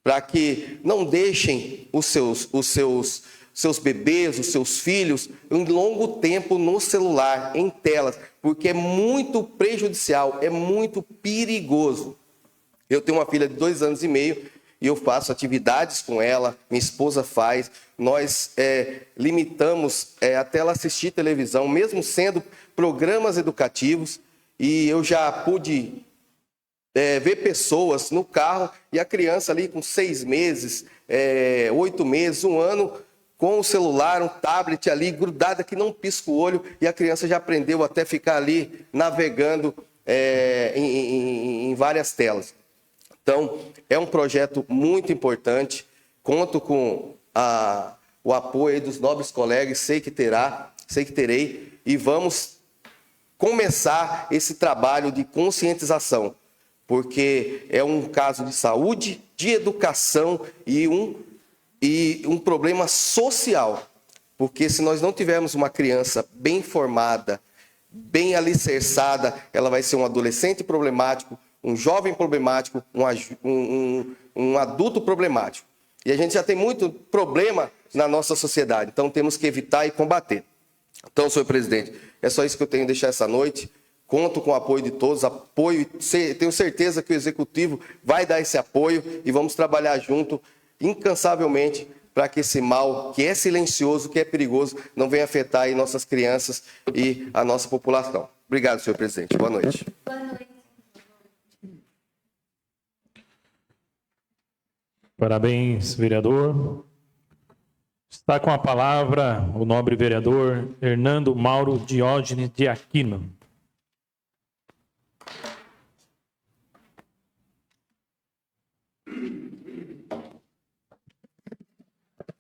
para que não deixem os seus bebês, os seus filhos, um longo tempo no celular, em telas, porque é muito prejudicial, é muito perigoso. Eu tenho uma filha de 2 anos e meio e eu faço atividades com ela, minha esposa faz, nós limitamos até ela assistir televisão, mesmo sendo programas educativos, e eu já pude ver pessoas no carro e a criança ali com 6 meses, 8 meses, 1 ano, com o celular, um tablet ali, grudada, que não pisca o olho, e a criança já aprendeu até ficar ali navegando em várias telas. Então, é um projeto muito importante, conto com o apoio dos nobres colegas, sei que terei, e vamos começar esse trabalho de conscientização, porque é um caso de saúde, de educação e um problema social, porque se nós não tivermos uma criança bem formada, bem alicerçada, ela vai ser um adolescente problemático, um jovem problemático, um adulto problemático. E a gente já tem muito problema na nossa sociedade, então temos que evitar e combater. Então, senhor presidente, é só isso que eu tenho a deixar essa noite. Conto com o apoio de todos, tenho certeza que o Executivo vai dar esse apoio e vamos trabalhar junto, incansavelmente, para que esse mal, que é silencioso, que é perigoso, não venha afetar aí nossas crianças e a nossa população. Obrigado, senhor presidente. Boa noite. Boa noite. Parabéns, vereador. Está com a palavra o nobre vereador Hernando Mauro Diógenes de Aquino.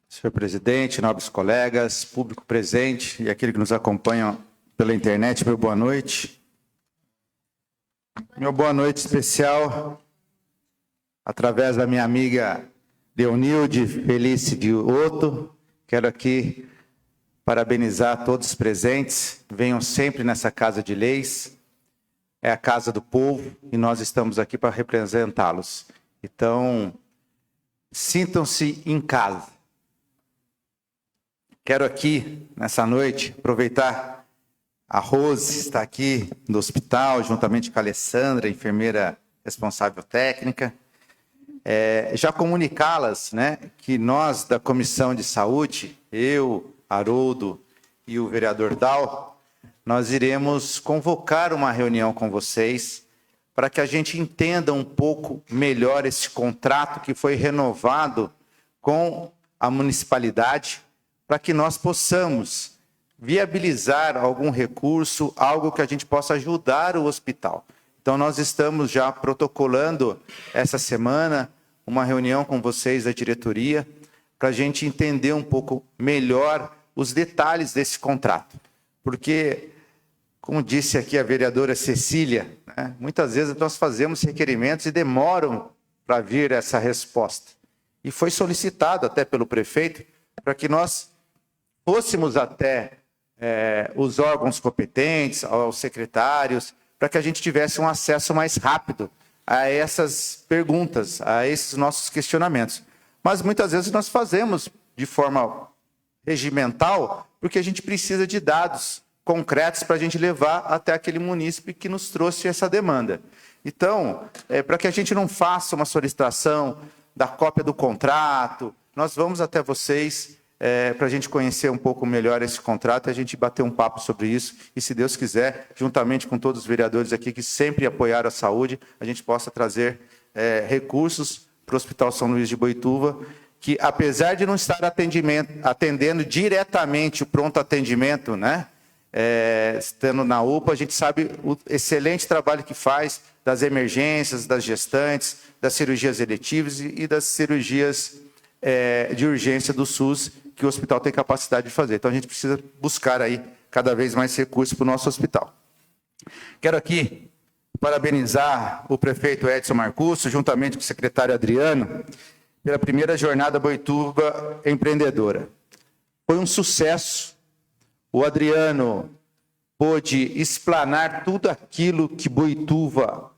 Senhor presidente, nobres colegas, público presente e aquele que nos acompanha pela internet, meu boa noite. Meu boa noite especial, através da minha amiga Leonilde Felice de Otto. Quero aqui parabenizar todos os presentes. Venham sempre nessa Casa de Leis. É a casa do povo e nós estamos aqui para representá-los. Então, sintam-se em casa. Quero aqui, nessa noite, aproveitar a Rose está aqui no hospital, juntamente com a Alessandra, enfermeira responsável técnica. já comunicá-las, né, que nós da Comissão de Saúde, eu, Haroldo e o vereador Dal, nós iremos convocar uma reunião com vocês para que a gente entenda um pouco melhor esse contrato que foi renovado com a municipalidade, para que nós possamos viabilizar algum recurso, algo que a gente possa ajudar o hospital. Então, nós estamos já protocolando essa semana uma reunião com vocês da diretoria para a gente entender um pouco melhor os detalhes desse contrato. Porque, como disse aqui a vereadora Cecília, né, muitas vezes nós fazemos requerimentos e demoram para vir essa resposta. E foi solicitado até pelo prefeito para que nós fôssemos até os órgãos competentes, aos secretários, para que a gente tivesse um acesso mais rápido a essas perguntas, a esses nossos questionamentos. Mas muitas vezes nós fazemos de forma regimental, porque a gente precisa de dados concretos para a gente levar até aquele munícipe que nos trouxe essa demanda. Então, para que a gente não faça uma solicitação da cópia do contrato, nós vamos até vocês para a gente conhecer um pouco melhor esse contrato e a gente bater um papo sobre isso. E, se Deus quiser, juntamente com todos os vereadores aqui que sempre apoiaram a saúde, a gente possa trazer recursos para o Hospital São Luís de Boituva, que, apesar de não estar atendendo diretamente o pronto atendimento, né, estando na UPA, a gente sabe o excelente trabalho que faz das emergências, das gestantes, das cirurgias eletivas e das cirurgias de urgência do SUS, que o hospital tem capacidade de fazer. Então, a gente precisa buscar aí cada vez mais recursos para o nosso hospital. Quero aqui parabenizar o prefeito Edson Marcucci, juntamente com o secretário Adriano, pela primeira jornada Boituva Empreendedora. Foi um sucesso. O Adriano pôde explanar tudo aquilo que Boituva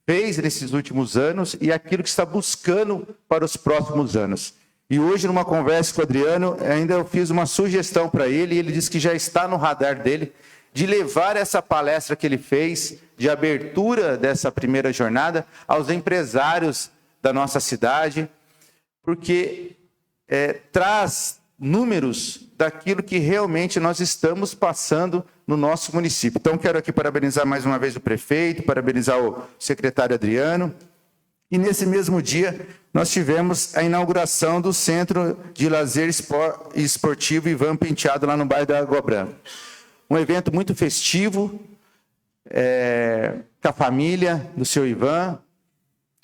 fez nesses últimos anos e aquilo que está buscando para os próximos anos. E hoje, numa conversa com o Adriano, ainda eu fiz uma sugestão para ele, e ele disse que já está no radar dele, de levar essa palestra que ele fez, de abertura dessa primeira jornada, aos empresários da nossa cidade, porque traz números daquilo que realmente nós estamos passando no nosso município. Então, quero aqui parabenizar mais uma vez o prefeito, parabenizar o secretário Adriano. E nesse mesmo dia, nós tivemos a inauguração do Centro de Lazer Esportivo Ivan Penteado, lá no bairro da Água Branca. Um evento muito festivo, com a família do seu Ivan,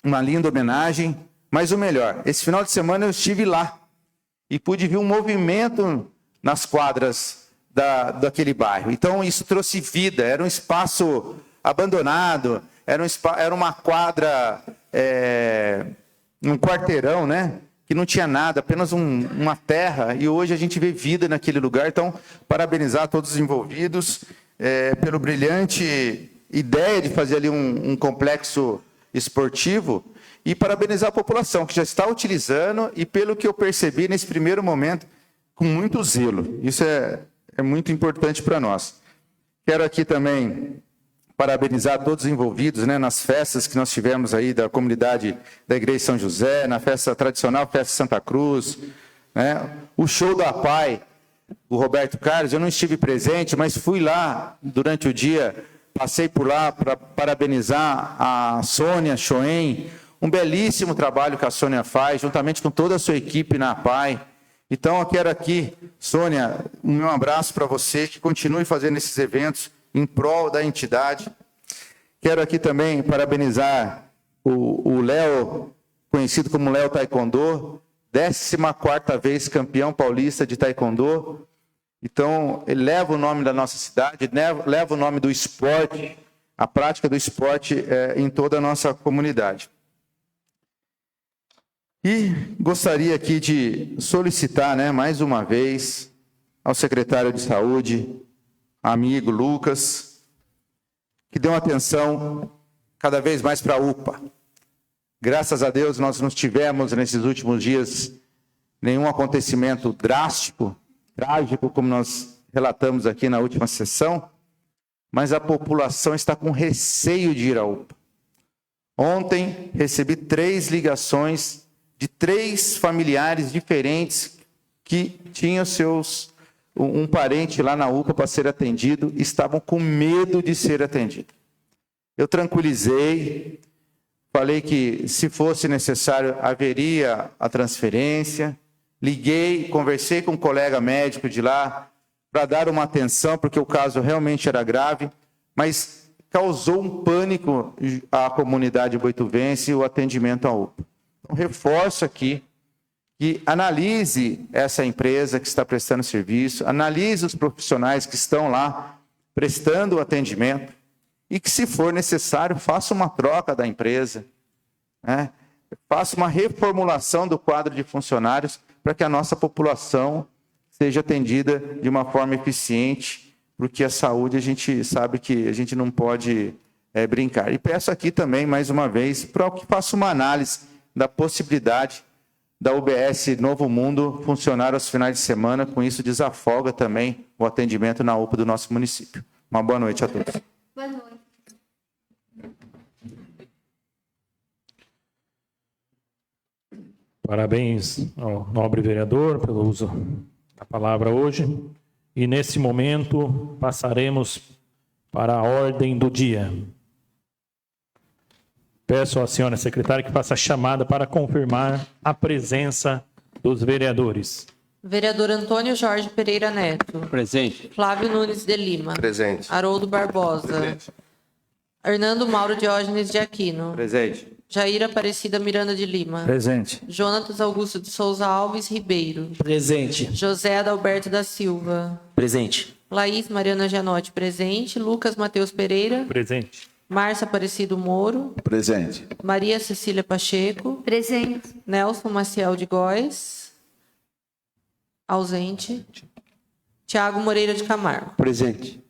uma linda homenagem. Mas o melhor, esse final de semana eu estive lá e pude ver um movimento nas quadras daquele bairro. Então, isso trouxe vida, era um espaço abandonado, era uma quadra, um quarteirão, né? Que não tinha nada, apenas uma terra, e hoje a gente vê vida naquele lugar. Então, parabenizar todos os envolvidos pelo brilhante ideia de fazer ali um complexo esportivo, e parabenizar a população que já está utilizando e, pelo que eu percebi nesse primeiro momento, com muito zelo. Isso é muito importante para nós. Quero aqui também parabenizar todos os envolvidos, né, nas festas que nós tivemos aí da comunidade da Igreja São José, na festa tradicional, festa Santa Cruz, né, o show da APAI, o Roberto Carlos. Eu não estive presente, mas fui lá durante o dia, passei por lá para parabenizar a Sônia Schoen, um belíssimo trabalho que a Sônia faz, juntamente com toda a sua equipe na APAI. Então, eu quero aqui, Sônia, um meu abraço para você, que continue fazendo esses eventos em prol da entidade. Quero aqui também parabenizar o Léo, conhecido como Léo Taekwondo, 14ª vez campeão paulista de Taekwondo. Então, ele leva o nome da nossa cidade, leva o nome do esporte, a prática do esporte em toda a nossa comunidade. E gostaria aqui de solicitar, né, mais uma vez, ao secretário de Saúde, amigo Lucas, que dê uma atenção cada vez mais para a UPA. Graças a Deus, nós não tivemos nesses últimos dias nenhum acontecimento drástico, trágico, como nós relatamos aqui na última sessão, mas a população está com receio de ir à UPA. Ontem recebi 3 ligações de 3 familiares diferentes que tinham um parente lá na UPA para ser atendido e estavam com medo de ser atendido. Eu tranquilizei, falei que se fosse necessário haveria a transferência, liguei, conversei com um colega médico de lá para dar uma atenção, porque o caso realmente era grave, mas causou um pânico à comunidade boituvense o atendimento à UPA. Então, reforço aqui que analise essa empresa que está prestando serviço, analise os profissionais que estão lá prestando o atendimento e que, se for necessário, faça uma troca da empresa, né? Faça uma reformulação do quadro de funcionários para que a nossa população seja atendida de uma forma eficiente, porque a saúde a gente sabe que a gente não pode brincar. E peço aqui também, mais uma vez, para que faça uma análise da possibilidade da UBS Novo Mundo funcionar aos finais de semana, com isso desafoga também o atendimento na UPA do nosso município. Uma boa noite a todos. Boa noite. Parabéns ao nobre vereador pelo uso da palavra hoje. E nesse momento passaremos para a ordem do dia. Peço à senhora secretária que faça a chamada para confirmar a presença dos vereadores. Vereador Antônio Jorge Pereira Neto. Presente. Flávio Nunes de Lima. Presente. Haroldo Barbosa. Presente. Hernando Mauro Diógenes de Aquino. Presente. Jair Aparecida Miranda de Lima. Presente. Jonatas Augusto de Souza Alves Ribeiro. Presente. José Adalberto da Silva. Presente. Laís Mariana Gianotti, presente. Lucas Matheus Pereira. Presente. Márcia Aparecido Moro. Presente. Maria Cecília Pacheco. Presente. Nelson Maciel de Góes. Ausente. Tiago Moreira de Camargo. Presente.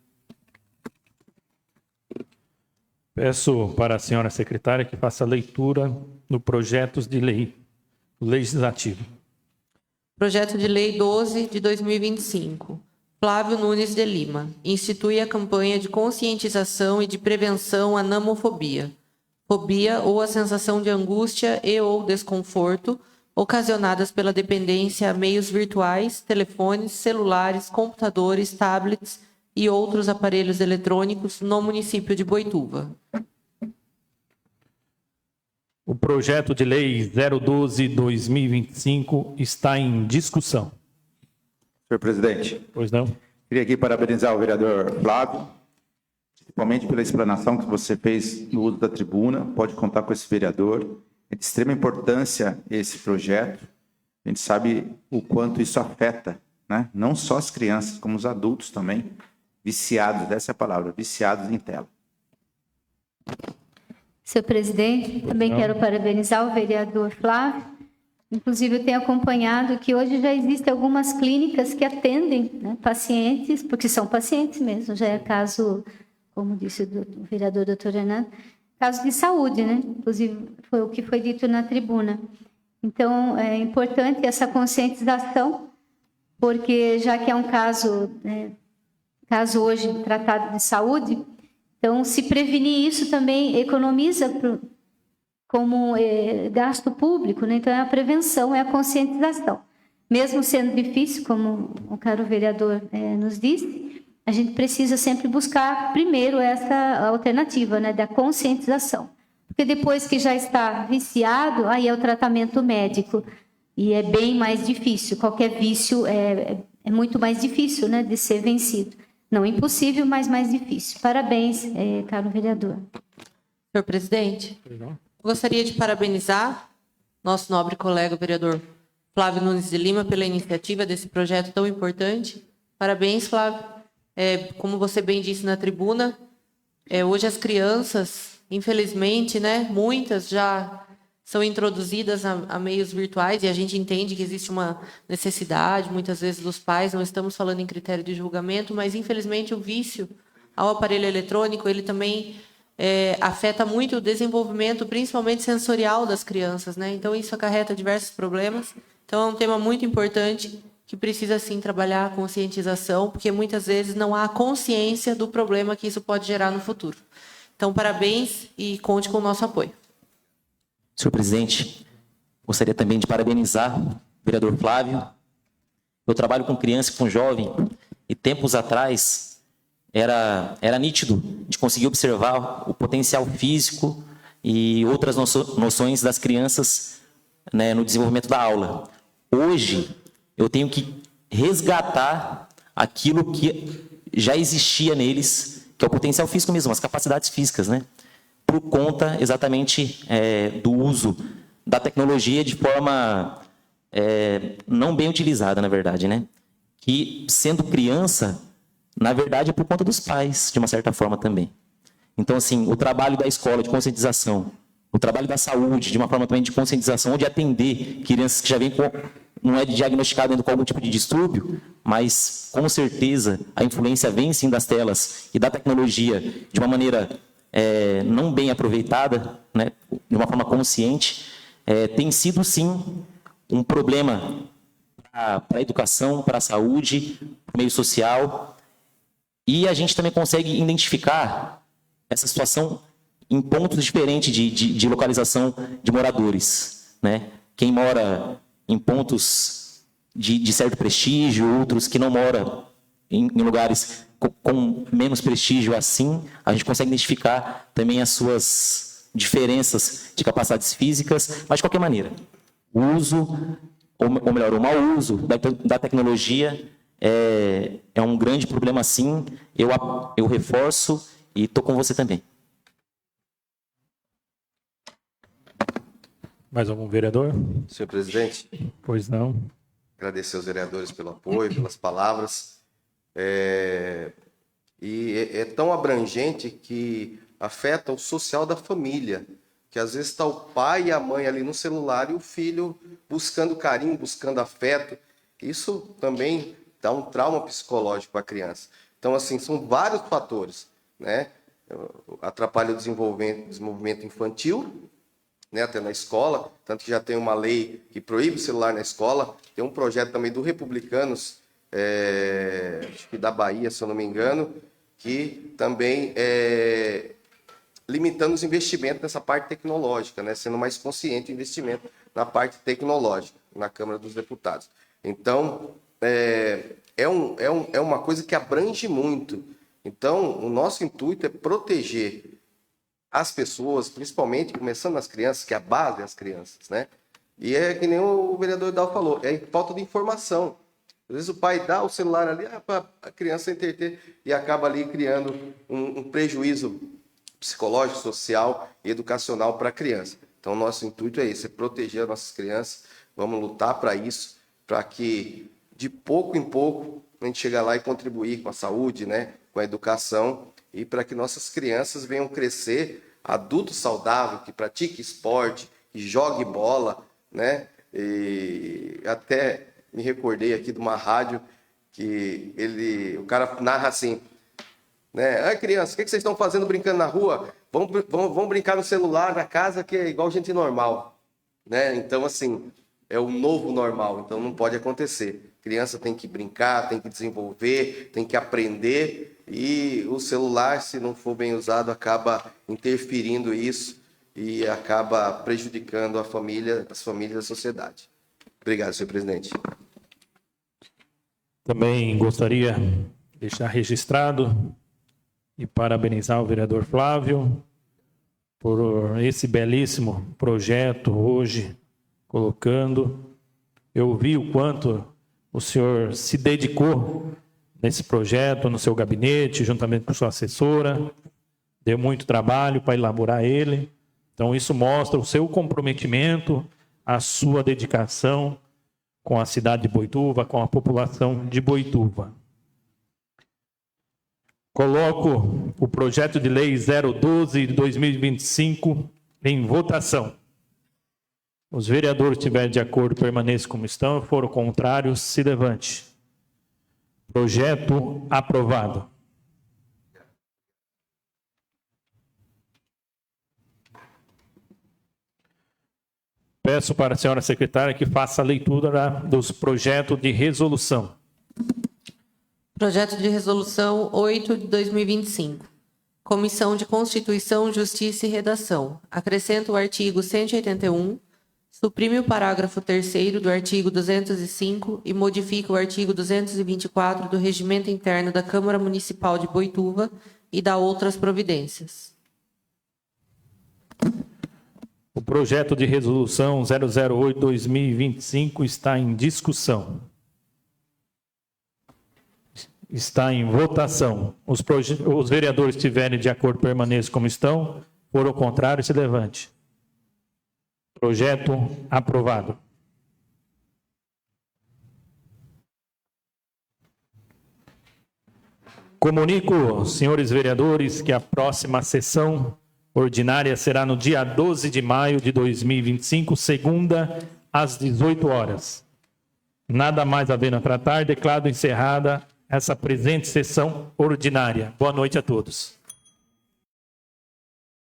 Peço para a senhora secretária que faça a leitura do projetos de lei legislativo. Projeto de Lei 12 de 2025. Flávio Nunes de Lima. Institui a campanha de conscientização e de prevenção à namofobia. Fobia ou a sensação de angústia e ou desconforto ocasionadas pela dependência a meios virtuais, telefones, celulares, computadores, tablets e outros aparelhos eletrônicos no município de Boituva. O projeto de lei 012/2025 está em discussão. Senhor presidente, Pois não? queria aqui parabenizar o vereador Flávio, principalmente pela explanação que você fez no uso da tribuna. Pode contar com esse vereador. É de extrema importância esse projeto. A gente sabe o quanto isso afeta, né? Não só as crianças, como os adultos também, viciados, essa é a palavra, viciados em tela. Senhor presidente, também quero parabenizar o vereador Flávio. Inclusive, eu tenho acompanhado que hoje já existem algumas clínicas que atendem, né, pacientes, porque são pacientes mesmo, já é caso, como disse o vereador doutor Hernando, caso de saúde, né? Inclusive, foi o que foi dito na tribuna. Então, é importante essa conscientização, porque já que é um caso, caso hoje tratado de saúde, então, se prevenir isso também economiza como gasto público, né? Então, é a prevenção, é a conscientização. Mesmo sendo difícil, como o caro vereador nos disse, a gente precisa sempre buscar primeiro essa alternativa, né, da conscientização. Porque depois que já está viciado, aí é o tratamento médico. E é bem mais difícil. Qualquer vício é muito mais difícil, né, de ser vencido. Não impossível, mas mais difícil. Parabéns, caro vereador. Senhor presidente, gostaria de parabenizar nosso nobre colega vereador Flávio Nunes de Lima pela iniciativa desse projeto tão importante. Parabéns, Flávio. Como você bem disse na tribuna, hoje as crianças, infelizmente, né, muitas já são introduzidas a meios virtuais e a gente entende que existe uma necessidade, muitas vezes, dos pais, não estamos falando em critério de julgamento, mas, infelizmente, o vício ao aparelho eletrônico, ele também afeta muito o desenvolvimento, principalmente sensorial das crianças, né? Então, isso acarreta diversos problemas. Então, é um tema muito importante que precisa, sim, trabalhar a conscientização, porque muitas vezes não há consciência do problema que isso pode gerar no futuro. Então, parabéns e conte com o nosso apoio. Senhor presidente, gostaria também de parabenizar o vereador Flávio. Eu trabalho com criança e com jovem, e tempos atrás era nítido de conseguir observar o potencial físico e outras noções das crianças, né, no desenvolvimento da aula. Hoje, eu tenho que resgatar aquilo que já existia neles, que é o potencial físico mesmo, as capacidades físicas, né? Por conta exatamente do uso da tecnologia de forma não bem utilizada, na verdade, né? Que, sendo criança, na verdade, é por conta dos pais, de uma certa forma também. Então, assim, o trabalho da escola de conscientização, o trabalho da saúde, de uma forma também de conscientização, de atender crianças que já vêm com, não é diagnosticado ainda com algum tipo de distúrbio, mas, com certeza, a influência vem sim das telas e da tecnologia de uma maneira não bem aproveitada, né, de uma forma consciente, tem sido, sim, um problema para a educação, para a saúde, para o meio social. E a gente também consegue identificar essa situação em pontos diferentes de localização de moradores, né? Quem mora em pontos de certo prestígio, outros que não moram em lugares com menos prestígio assim, a gente consegue identificar também as suas diferenças de capacidades físicas, mas de qualquer maneira, o uso, ou melhor, o mau uso da tecnologia é um grande problema, sim. Eu reforço e estou com você também. Mais algum vereador? Senhor presidente. Pois não. Agradecer aos vereadores pelo apoio, pelas palavras. E é tão abrangente que afeta o social da família, que às vezes está o pai e a mãe ali no celular e o filho buscando carinho, buscando afeto. Isso também dá um trauma psicológico para a criança. Então, assim, são vários fatores, né? Atrapalha o desenvolvimento infantil, né? Até na escola, tanto que já tem uma lei que proíbe o celular na escola. Tem um projeto também do Republicanos, acho que da Bahia, se eu não me engano, que também limitando os investimentos nessa parte tecnológica, né? Sendo mais consciente o investimento na parte tecnológica, na Câmara dos Deputados. Então, é uma coisa que abrange muito. Então, o nosso intuito é proteger as pessoas, principalmente começando nas crianças, que é a base das crianças, né? E é que nem o vereador Dal falou, é falta de informação. Às vezes o pai dá o celular ali para a criança entreter e acaba ali criando um prejuízo psicológico, social e educacional para a criança. Então, o nosso intuito é esse, é proteger as nossas crianças. Vamos lutar para isso, para que de pouco em pouco a gente chegue lá e contribuir com a saúde, né, com a educação, e para que nossas crianças venham crescer adulto saudável, que pratique esporte, que jogue bola, né? E até me recordei aqui de uma rádio que o cara narra assim, né? Ai, criança, o que vocês estão fazendo brincando na rua? Vamos brincar no celular, na casa, que é igual gente normal, né? Então, assim, é o novo normal, então não pode acontecer. Criança tem que brincar, tem que desenvolver, tem que aprender, e o celular, se não for bem usado, acaba interferindo isso e acaba prejudicando a família, as famílias e a sociedade. Obrigado, senhor presidente. Também gostaria de deixar registrado e parabenizar o vereador Flávio por esse belíssimo projeto hoje colocando. Eu vi o quanto o senhor se dedicou nesse projeto, no seu gabinete, juntamente com sua assessora. Deu muito trabalho para elaborar ele. Então, isso mostra o seu comprometimento, a sua dedicação com a cidade de Boituva, com a população de Boituva. Coloco o projeto de lei 012 de 2025 em votação. Os vereadores que estiverem de acordo, permaneçam como estão. Foram contrários, se levante. Projeto aprovado. Peço para a senhora secretária que faça a leitura dos projetos de resolução. Projeto de resolução 8 de 2025. Comissão de Constituição, Justiça e Redação. Acrescenta o artigo 181, suprime o parágrafo 3º do artigo 205 e modifica o artigo 224 do Regimento Interno da Câmara Municipal de Boituva e dá outras providências. O projeto de resolução 008-2025 está em discussão. Está em votação. Os vereadores que estiverem de acordo permaneçam como estão. For o contrário, se levante. Projeto aprovado. Comunico, senhores vereadores, que a próxima sessão ordinária será no dia 12 de maio de 2025, segunda, às 18 horas. Nada mais havendo a tratar, declaro encerrada essa presente sessão ordinária. Boa noite a todos.